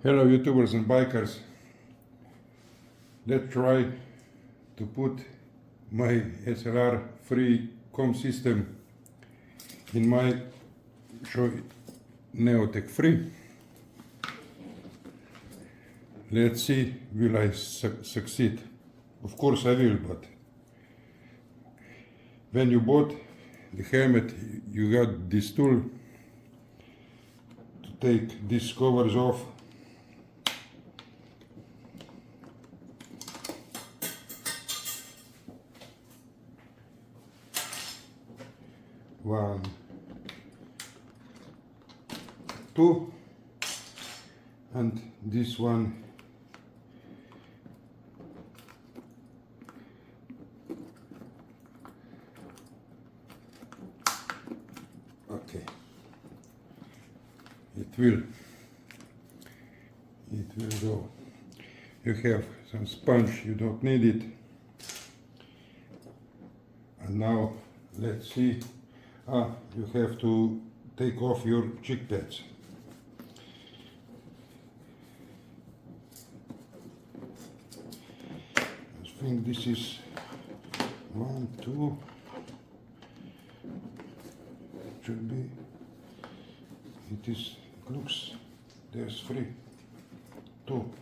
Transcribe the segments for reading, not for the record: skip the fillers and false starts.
Hello YouTubers and bikers. Let's try to put my SLR free com system in my Shoei Neotec free. Let's see, will I succeed? Of course I will, but when you bought the helmet you got this tool to take these covers off. One, two, and this one okay. It will go. You have some sponge, you don't need it. And now let's see. You have to take off your cheek pads. I think this is 1, 2, should be, it looks, there's 3, 2,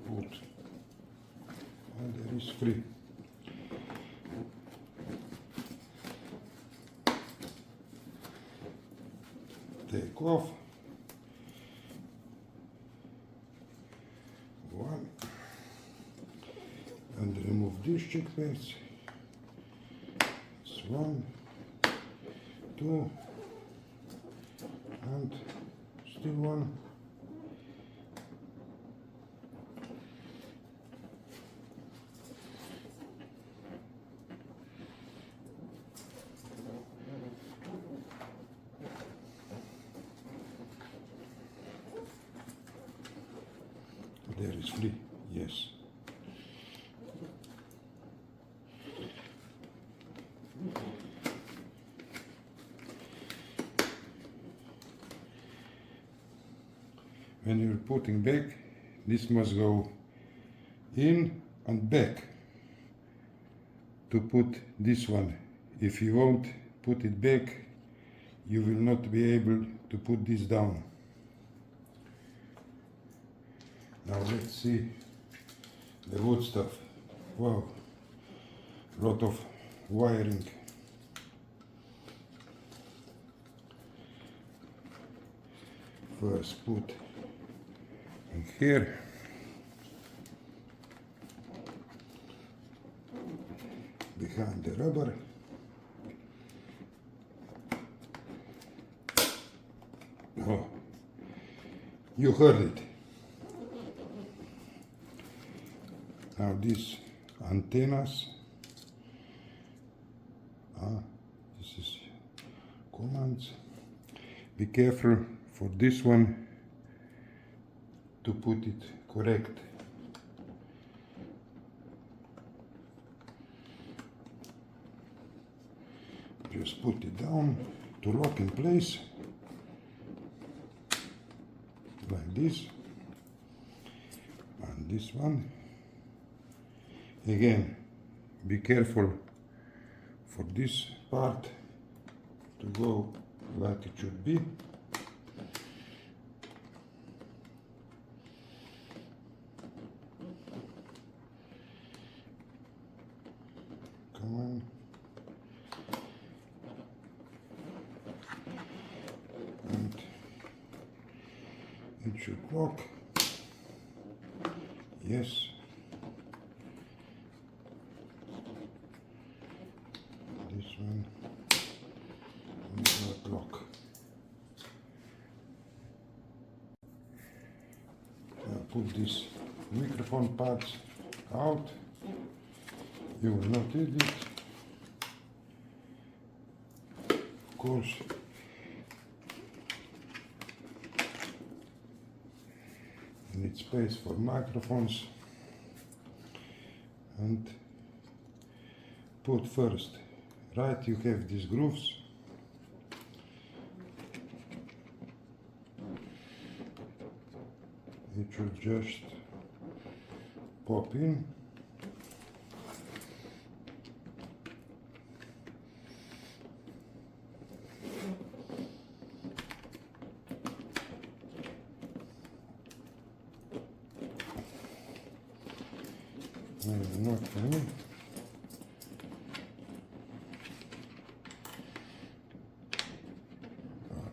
put, and there is 3. Take off one and remove these cheek pads. It's 1, 2, and still 1. There is 3, yes. When you're putting back, this must go in and back to put this one. If you won't put it back, you will not be able to put this down. Now let's see the wood stuff. Wow, lot of wiring. First put in here. Behind the rubber. Oh, you heard it. Now these antennas, this is commands. Be careful for this one to put it correct. Just put it down to lock in place, like this, and this one. Again, be careful for this part to go like it should be. Come on. And it should lock. Yes. This one will not lock. Now put these microphone parts out. You will not need it. Of course, you need space for microphones. And put first. Right, you have these grooves. it should just pop in. Maybe not for me.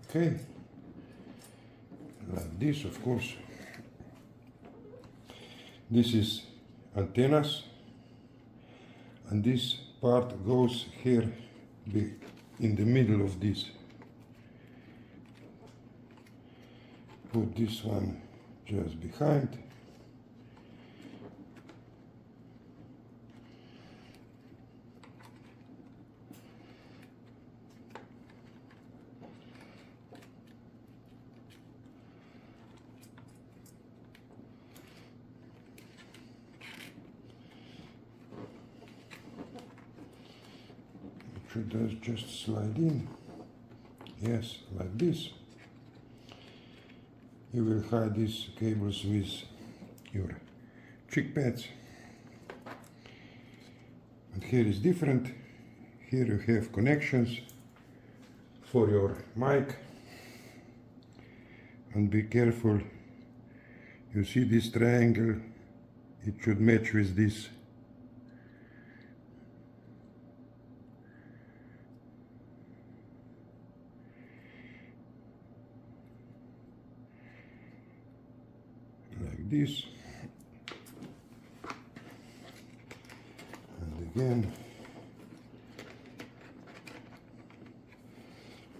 Okay, like this, of course. This is antennas, and this part goes here in the middle of this. Put this one just behind. It does just slide in. Yes, like this. You will hide these cables with your cheek pads. And here is different. Here you have connections for your mic. And be careful. You see this triangle? It should match with this. Like this, and again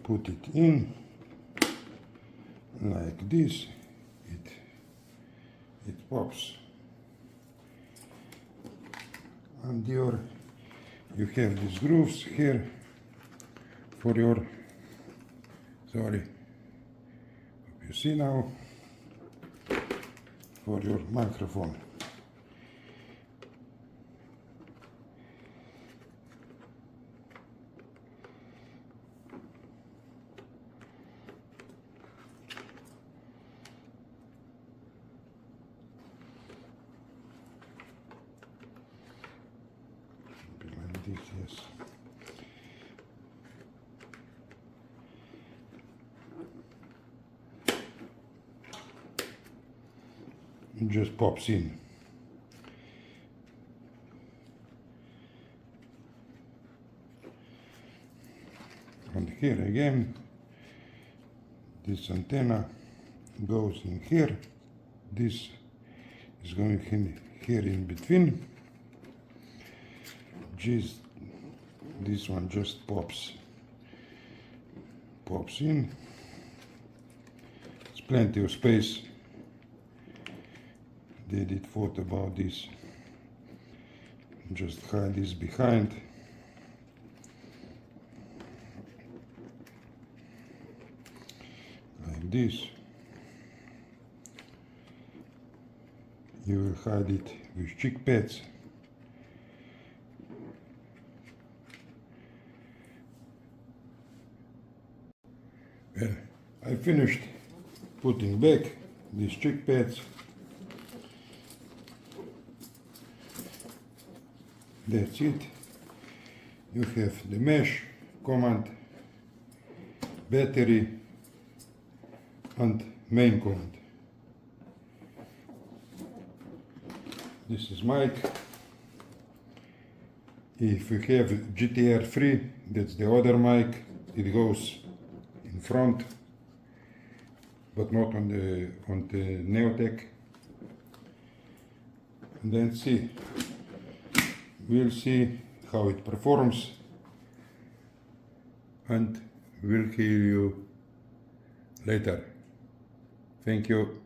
put it in like this. It pops, and you have these grooves here for your, sorry, hope you see now, for your microphone. Like this, yes. It just pops in. And here again, this antenna goes in here. This is going in here in between. This one just pops in. There's plenty of space. They did thought about this. Just hide this behind. Like this. You will hide it with cheek pads. Well, I finished putting back these cheek pads. That's it. You have the mesh, command, battery, and main command. This is mic. If you have GTR 3, that's the other mic. It goes in front, but not on the Neotec. And then see. We'll see how it performs, and we'll hear you later. Thank you.